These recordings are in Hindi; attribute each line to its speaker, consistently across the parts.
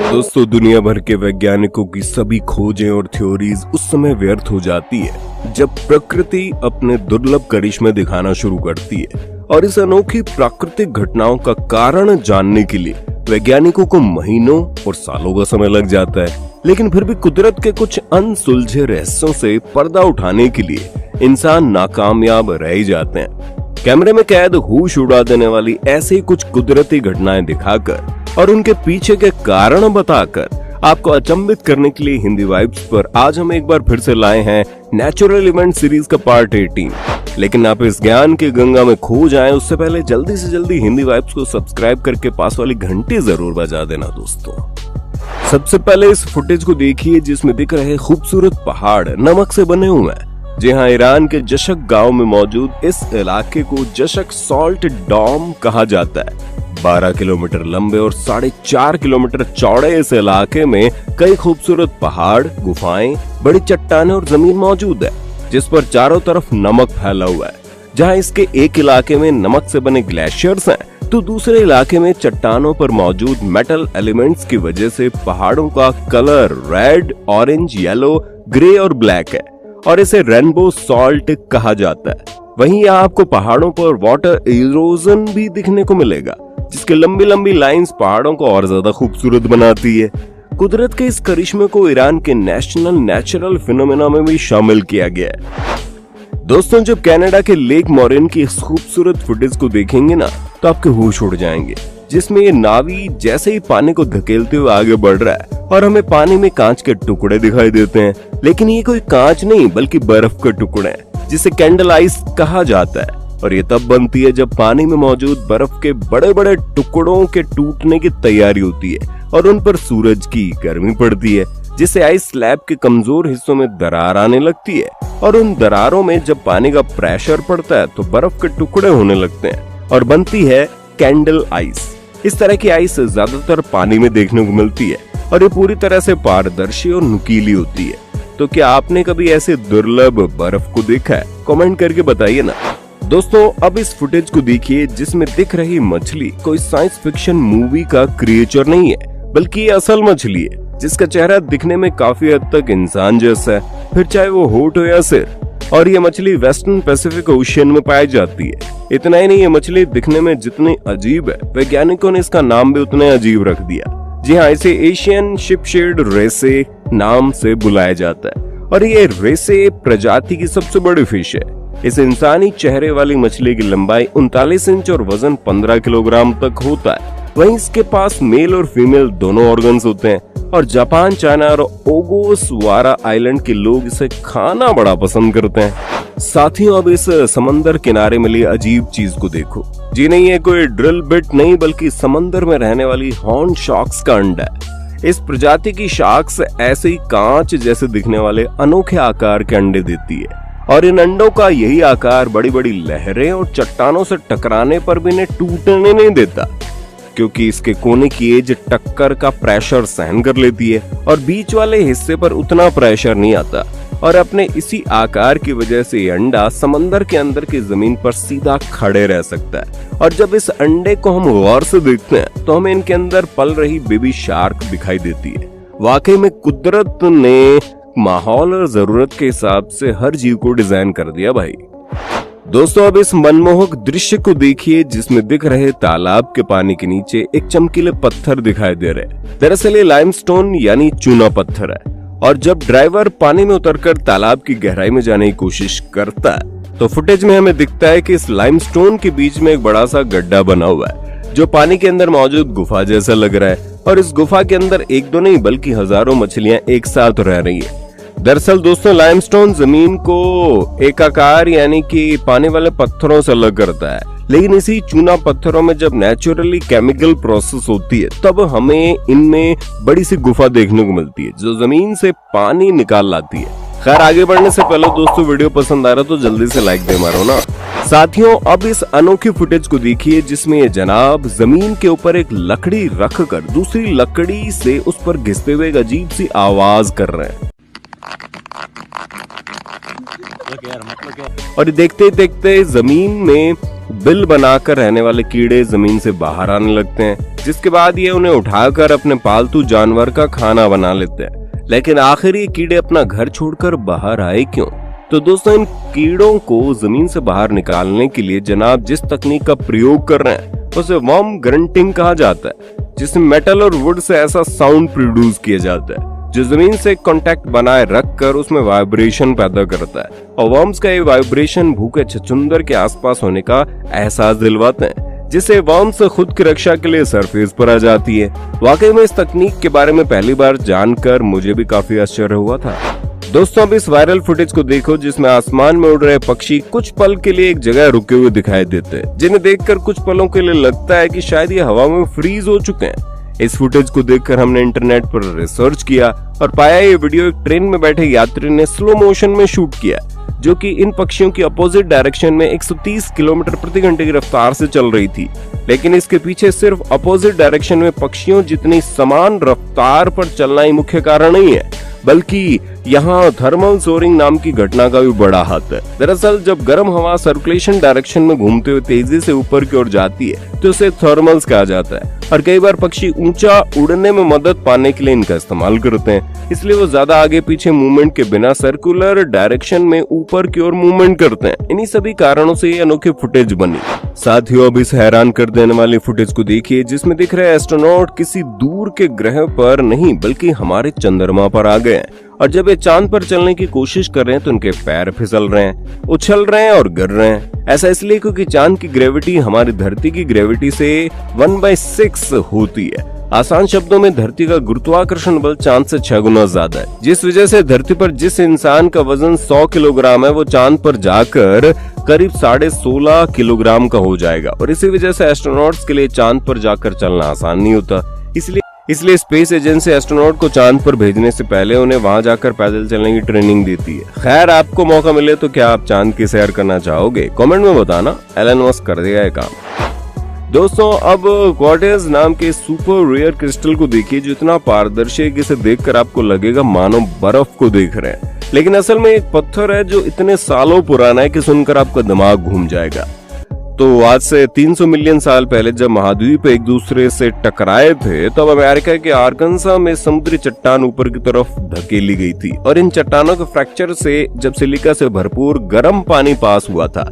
Speaker 1: दोस्तों, दुनिया भर के वैज्ञानिकों की सभी खोजें और थ्योरीज उस समय व्यर्थ हो जाती है जब प्रकृति अपने दुर्लभ करिश्मे दिखाना शुरू करती है। और इस अनोखी प्राकृतिक घटनाओं का कारण जानने के लिए वैज्ञानिकों को महीनों और सालों का समय लग जाता है। लेकिन फिर भी कुदरत के कुछ अनसुलझे रहस्यों से पर्दा उठाने के लिए इंसान नाकामयाब रह ही जाते हैं। कैमरे में कैद होश उड़ा देने वाली ऐसी कुछ कुदरती घटनाएं दिखाकर और उनके पीछे के कारण बताकर आपको अचंभित करने के लिए हिंदी वाइब्स पर आज हम एक बार फिर से लाए हैं नेचुरल इवेंट सीरीज का पार्ट 18। लेकिन आप इस ज्ञान की गंगा में खो जाएं उससे पहले जल्दी से जल्दी हिंदी वाइब्स को सब्सक्राइब करके पास वाली घंटी जरूर बजा देना। दोस्तों, सबसे पहले इस फुटेज को देखिए जिसमें दिख रहे खूबसूरत पहाड़ नमक से बने हुए हैं। जी हाँ, ईरान के जशक गांव में मौजूद इस इलाके को जशक सॉल्ट डॉम कहा जाता है। 12 किलोमीटर लंबे और 4.5 किलोमीटर चौड़े इस इलाके में कई खूबसूरत पहाड़, गुफाएं, बड़ी चट्टानें और जमीन मौजूद है जिस पर चारों तरफ नमक फैला हुआ है। जहां इसके एक इलाके में नमक से बने ग्लेशियर्स हैं तो दूसरे इलाके में चट्टानों पर मौजूद मेटल एलिमेंट्स की वजह से पहाड़ों का colour red, orange, yellow, grey और ब्लैक है और इसे रेनबो सॉल्ट कहा जाता है। वहीं यहाँ आपको पहाड़ों पर वाटर इरोजन भी दिखने को मिलेगा जिसके लंबी लंबी लाइंस पहाड़ों को और ज्यादा खूबसूरत बनाती है। कुदरत के इस करिश्मे को ईरान के नेशनल नेचुरल फिनोमेना में भी शामिल किया गया है। दोस्तों, जब कनाडा के लेक मोरिन की इस खूबसूरत फुटेज को देखेंगे ना तो आपके होश उड़ जाएंगे, जिसमें ये नावी जैसे ही पानी को धकेलते हुए आगे बढ़ रहा है और हमें पानी में कांच के टुकड़े दिखाई देते हैं। लेकिन ये कोई कांच नहीं बल्कि बर्फ के टुकड़े हैं जिसे कैंडल आइस कहा जाता है। और ये तब बनती है जब पानी में मौजूद बर्फ के बड़े बड़े टुकड़ों के टूटने की तैयारी होती है और उन पर सूरज की गर्मी पड़ती है जिससे आइस स्लैब के कमजोर हिस्सों में दरार आने लगती है। और उन दरारों में जब पानी का प्रेशर पड़ता है तो बर्फ के टुकड़े होने लगते हैं और बनती है कैंडल आइस। इस तरह की आइस ज्यादातर पानी में देखने को मिलती है और ये पूरी तरह से पारदर्शी और नुकीली होती है। तो क्या आपने कभी ऐसे दुर्लभ बर्फ को देखा है? कमेंट करके बताइए ना। दोस्तों, अब इस फुटेज को देखिए जिसमें दिख रही मछली कोई साइंस फिक्शन मूवी का क्रिएचर नहीं है बल्कि ये असल मछली है जिसका चेहरा दिखने में काफी हद तक इंसान जैसा है, फिर चाहे वो होठ हो या सिर। और ये मछली वेस्टर्न पैसिफिक ओशियन में पाई जाती है। इतना ही नहीं, ये मछली दिखने में जितनी अजीब है वैज्ञानिकों ने इसका नाम भी उतना अजीब रख दिया। जी हाँ, इसे एशियन शिपशेड रेसे नाम से बुलाया जाता है और ये रेसे प्रजाति की सबसे बड़ी फिश है। इस इंसानी चेहरे वाली मछली की लंबाई 39 इंच और वजन 15 किलोग्राम तक होता है। वहीं इसके पास मेल और फीमेल दोनों ऑर्गन्स होते हैं और जापान, चाइना और ओगोसवारा आइलैंड के लोग इसे खाना बड़ा पसंद करते हैं। साथियों, अब इस समंदर किनारे मिली अजीब चीज को देखो। जी नहीं, ये कोई ड्रिल बिट नहीं बल्कि समंदर में रहने वाली हॉर्न शार्क्स का अंडा है। इस प्रजाति की शार्क्स ऐसे ही कांच जैसे दिखने वाले अनोखे आकार के अंडे देती है और इन अंडों का यही आकार बड़ी बड़ी लहरें और चट्टानों से टकराने पर भी इन्हें टूटने नहीं देता, क्योंकि इसके कोने की एज टक्कर का प्रेशर सहन कर लेती है और बीच वाले हिस्से पर उतना प्रेशर नहीं आता। और अपने इसी आकार की वजह से ये अंडा समंदर के अंदर की जमीन पर सीधा खड़े रह सकता है। और जब इस अंडे को हम गौर से देखते हैं तो हमें इनके अंदर पल रही बेबी शार्क दिखाई देती है। वाकई में कुदरत ने माहौल और जरूरत के हिसाब से हर जीव को डिजाइन कर दिया भाई। दोस्तों, अब इस मनमोहक दृश्य को देखिए जिसमें दिख रहे तालाब के पानी के नीचे एक चमकीले पत्थर दिखाई दे रहे हैं। दरअसल ये लाइमस्टोन यानी चूना पत्थर है और जब ड्राइवर पानी में उतरकर तालाब की गहराई में जाने की कोशिश करता है तो फुटेज में हमें दिखता है कि इस लाइमस्टोन के बीच में एक बड़ा सा गड्ढा बना हुआ है जो पानी के अंदर मौजूद गुफा जैसा लग रहा है। और इस गुफा के अंदर एक दो नहीं बल्कि हजारों मछलियां एक साथ रह रही है। दरअसल दोस्तों, लाइमस्टोन जमीन को एकाकार यानी कि पानी वाले पत्थरों से अलग करता है, लेकिन इसी चूना पत्थरों में जब नेचुरली केमिकल प्रोसेस होती है तब हमें इनमें बड़ी सी गुफा देखने को मिलती है जो जमीन से पानी निकाल लाती है। खैर, आगे बढ़ने से पहले दोस्तों, वीडियो पसंद आ रहा तो जल्दी से लाइक दे मारो ना। साथियों, अब इस अनोखी फुटेज को देखिए जिसमें ये जनाब जमीन के ऊपर एक लकड़ी रखकर दूसरी लकड़ी से उस पर घिसते हुए एक अजीब सी आवाज कर रहे हैं। और देखते देखते जमीन में बिल बनाकर रहने वाले कीड़े जमीन से बाहर आने लगते हैं, जिसके बाद ये उन्हें उठाकर अपने पालतू जानवर का खाना बना लेते हैं। लेकिन आखिर ये कीड़े अपना घर छोड़कर बाहर आए क्यों? तो दोस्तों, इन कीड़ों को जमीन से बाहर निकालने के लिए जनाब जिस तकनीक का प्रयोग कर रहे हैं उसे वर्म ग्रंटिंग कहा जाता है, जिसमें मेटल और वुड से ऐसा साउंड प्रोड्यूस किया जाता है जो जमीन से कांटेक्ट बनाए रखकर उसमें वाइब्रेशन पैदा करता है। और वर्म्स का ये वाइब्रेशन भूखे छछूंदर के आसपास होने का एहसास दिलवाते हैं, जिससे वर्म्स खुद की रक्षा के लिए सरफेस पर आ जाती है। वाकई में इस तकनीक के बारे में पहली बार जानकर मुझे भी काफी आश्चर्य हुआ था। दोस्तों, अब इस वायरल फुटेज को देखो जिसमें आसमान में उड़ रहे पक्षी कुछ पल के लिए एक जगह रुके हुए दिखाई देते हैं, जिन्हें देखकर कुछ पलों के लिए लगता है कि शायद ये हवा में फ्रीज हो चुके हैं। इस फुटेज को देखकर हमने इंटरनेट पर रिसर्च किया और पाया ये वीडियो एक ट्रेन में बैठे यात्री ने स्लो मोशन में शूट किया, जो कि इन पक्षियों की अपोजिट डायरेक्शन में 130 किलोमीटर प्रति घंटे की रफ्तार से चल रही थी। लेकिन इसके पीछे सिर्फ अपोजिट डायरेक्शन में पक्षियों जितनी समान रफ्तार पर चलना ही मुख्य कारण नहीं है, बल्कि यहाँ थर्मल सोरिंग नाम की घटना का भी बड़ा हाथ है। दरअसल जब गर्म हवा सर्कुलेशन डायरेक्शन में घूमते हुए तेजी से ऊपर की ओर जाती है तो उसे थर्मल्स कहा जाता है। और कई बार पक्षी ऊंचा उड़ने में मदद पाने के लिए इनका इस्तेमाल करते हैं, इसलिए वो ज्यादा आगे पीछे मूवमेंट के बिना सर्कुलर डायरेक्शन में ऊपर की ओर मूवमेंट करते हैं। इन्हीं सभी कारणों से ये अनोखी फुटेज बनी। साथियों, अब इस हैरान कर देने वाली फुटेज को देखिए जिसमें दिख रहे एस्ट्रोनॉट किसी दूर के ग्रह पर नहीं बल्कि हमारे चंद्रमा पर आ गए हैं। और जब ये चांद पर चलने की कोशिश कर रहे हैं तो उनके पैर फिसल रहे हैं, उछल रहे हैं और गिर रहे हैं। ऐसा इसलिए क्योंकि चांद की ग्रेविटी हमारी धरती की ग्रेविटी से 1/6 होती है। आसान शब्दों में धरती का गुरुत्वाकर्षण बल चांद से 6 गुना ज्यादा है, जिस वजह से धरती पर जिस इंसान का वजन 100 किलोग्राम है वो चांद पर जाकर करीब 16.5 किलोग्राम का हो जाएगा। और इसी वजह से एस्ट्रोनॉट्स के लिए चांद पर जाकर चलना आसान नहीं होता। इसलिए स्पेस एजेंसी एस्ट्रोनॉट को चांद पर भेजने से पहले उन्हें वहां जाकर पैदल चलने की ट्रेनिंग देती है। खैर, आपको मौका मिले तो क्या आप चांद की सैर करना चाहोगे? कमेंट में बताना। एलन मस्क कर देगा ये काम। दोस्तों, अब क्वार्ट्ज नाम के सुपर रेयर क्रिस्टल को देखिए जो इतना पारदर्शी है कि इसे देखकर आपको लगेगा मानो बर्फ को देख रहे हैं, लेकिन असल में एक पत्थर है जो इतने सालों पुराना है कि सुनकर आपका दिमाग घूम जाएगा। तो आज से 300 मिलियन साल पहले जब महाद्वीप एक दूसरे से टकराए थे तब अमेरिका के आर्कन्सा में समुद्री चट्टान ऊपर की तरफ धकेली गई थी। और इन चट्टानों के फ्रैक्चर से जब सिलिका से भरपूर गर्म पानी पास हुआ था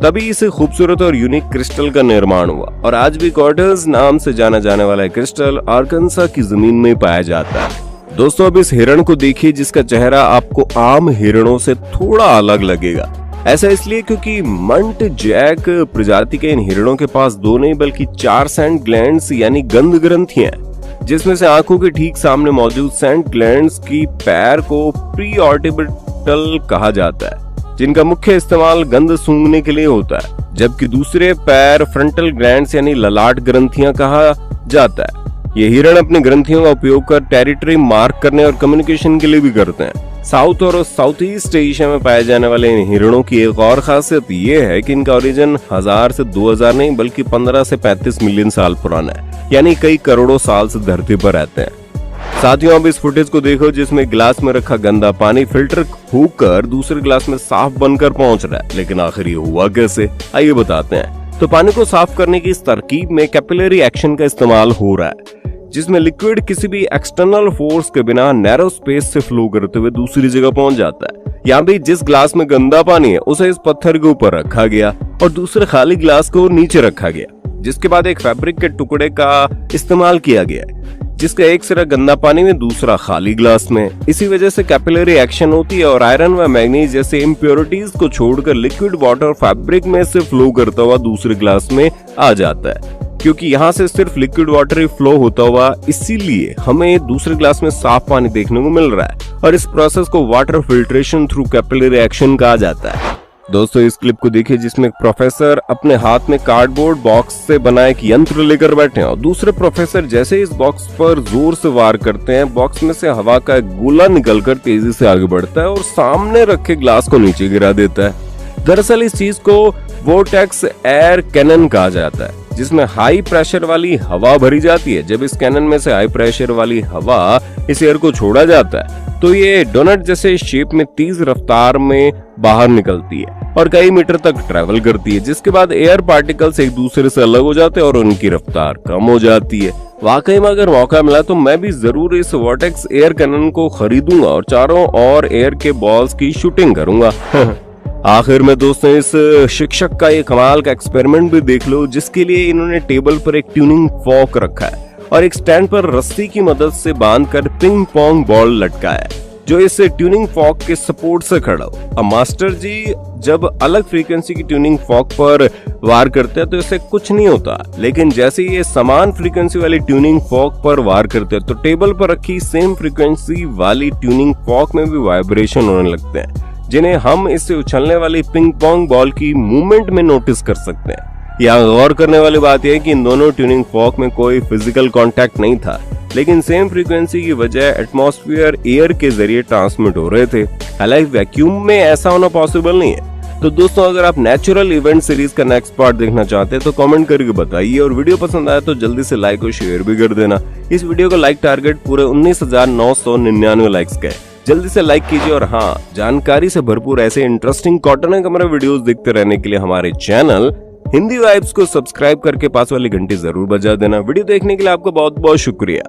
Speaker 1: तभी इसे खूबसूरत और यूनिक क्रिस्टल का निर्माण हुआ। और आज भी क्वार्ट्ज नाम से जाना जाने वाला क्रिस्टल आर्कन्सा की जमीन में पाया जाता है। दोस्तों, अब इस हिरण को देखिए जिसका चेहरा आपको आम हिरणों से थोड़ा अलग लगेगा। ऐसा इसलिए क्योंकि मंट जैक प्रजाति के इन हिरणों के पास 2 नहीं बल्कि 4 सेंट ग्लैंड्स यानी गंध ग्रंथियां हैं, जिसमें से आंखों के ठीक सामने मौजूद सेंट ग्लैंड्स की पैर को प्री ऑर्बिटल कहा जाता है, जिनका मुख्य इस्तेमाल गंध सूंघने के लिए होता है, जबकि दूसरे पैर फ्रंटल ग्लैंड्स यानी ललाट ग्रंथियां कहा जाता है। ये हिरण अपने ग्रंथियों का उपयोग कर टेरिटरी मार्क करने और कम्युनिकेशन के लिए भी करते हैं। साउथ और साउथ ईस्ट एशिया में पाए जाने वाले इन हिरणों की एक और खासियत ये है कि इनका ओरिजिन 1000 से 2000 नहीं बल्कि 15 से 35 मिलियन साल पुराना है, यानी कई करोड़ों साल से धरती पर रहते हैं। साथियों, अब इस फुटेज को देखो जिसमें गिलास में रखा गंदा पानी फिल्टर होकर दूसरे गिलास में साफ बनकर पहुंच रहा है। लेकिन आखिर ये हुआ कैसे, आइए बताते हैं। तो पानी को साफ करने की इस तरकीब में कैपिलरी एक्शन का इस्तेमाल हो रहा है, जिसमें लिक्विड किसी भी एक्सटर्नल फोर्स के बिना नैरो स्पेस से फ्लो करते हुए दूसरी जगह पहुंच जाता है। यहाँ भी जिस ग्लास में गंदा पानी है उसे इस पत्थर के ऊपर रखा गया और दूसरे खाली ग्लास को नीचे रखा गया, जिसके बाद एक फैब्रिक के टुकड़े का इस्तेमाल किया गया, जिसका एक सिरा गंदा पानी में दूसरा खाली ग्लास में। इसी वजह से कैपिलरी एक्शन होती है और आयरन व मैग्नीज जैसे इम्प्योरिटीज को छोड़कर लिक्विड वाटर फैब्रिक में से फ्लो करता हुआ दूसरे ग्लास में आ जाता है। क्योंकि यहाँ से सिर्फ लिक्विड वाटर ही फ्लो होता हुआ, इसीलिए हमें दूसरे ग्लास में साफ पानी देखने को मिल रहा है और इस प्रोसेस को water filtration through capillary action कहा जाता है। दोस्तों, इस क्लिप को देखिए जिसमें एक प्रोफेसर अपने हाथ में कार्डबोर्ड बॉक्स से बना एक यंत्र लेकर बैठे हैं और दूसरे प्रोफेसर जैसे इस बॉक्स पर जोर से वार करते हैं, बॉक्स में से हवा का एक गोला निकलकर तेजी से आगे बढ़ता है और सामने रखे ग्लास को नीचे गिरा देता है। दरअसल इस चीज को वोर्टेक्स एयर कैनन कहा जाता है, जिसमें हाई प्रेशर वाली हवा भरी जाती है। जब इस कैनन में से हाई प्रेशर वाली हवा इस एयर को छोड़ा जाता है तो ये डोनट जैसे शेप में तेज रफ्तार में बाहर निकलती है और कई मीटर तक ट्रेवल करती है, जिसके बाद एयर पार्टिकल्स एक दूसरे से अलग हो जाते हैं और उनकी रफ्तार कम हो जाती है। वाकई में अगर मौका मिला तो मैं भी जरूर इस वर्टेक्स एयर कैनन को खरीदूंगा और चारों ओर एयर के बॉल्स की शूटिंग करूंगा। आखिर में दोस्तों इस शिक्षक का ये कमाल का एक्सपेरिमेंट भी देख लो, जिसके लिए इन्होंने टेबल पर एक ट्यूनिंग फॉर्क रखा है और एक स्टैंड पर रस्सी की मदद से बांधकर पिंग पोंग बॉल लटकाया है जो इस ट्यूनिंग फॉर्क के सपोर्ट से खड़ा हो। अब मास्टर जी जब अलग फ्रीक्वेंसी की ट्यूनिंग फॉर्क पर वार करते हैं तो इससे कुछ नहीं होता, लेकिन जैसे ये समान फ्रीक्वेंसी वाली ट्यूनिंग फॉर्क पर वार करते हैं तो टेबल पर रखी सेम फ्रीक्वेंसी वाली ट्यूनिंग फॉर्क में भी वाइब्रेशन होने लगते हैं, जिन्हें हम इससे उछलने वाली पिंग पोंग बॉल की मूवमेंट में नोटिस कर सकते हैं। यहाँ गौर करने वाली बात यह है कि इन दोनों ट्यूनिंग फॉर्क में कोई फिजिकल कांटेक्ट नहीं था, लेकिन सेम फ्रीक्वेंसी की वजह एटमॉस्फेयर एयर के जरिए ट्रांसमिट हो रहे थे। हालांकि वैक्यूम में ऐसा होना पॉसिबल नहीं है। तो दोस्तों अगर आप नेचुरल इवेंट सीरीज का नेक्स्ट पार्ट देखना चाहते हैं तो कमेंट करके बताइए और वीडियो पसंद आया तो जल्दी से लाइक और शेयर भी कर देना। इस वीडियो का लाइक टारगेट पूरे 19,999 लाइक्स का है। जल्दी से लाइक कीजिए और हाँ, जानकारी से भरपूर ऐसे इंटरेस्टिंग कॉटन कमरा वीडियोस देखते रहने के लिए हमारे चैनल हिंदी वाइब्स को सब्सक्राइब करके पास वाली घंटी जरूर बजा देना। वीडियो देखने के लिए आपका बहुत बहुत शुक्रिया।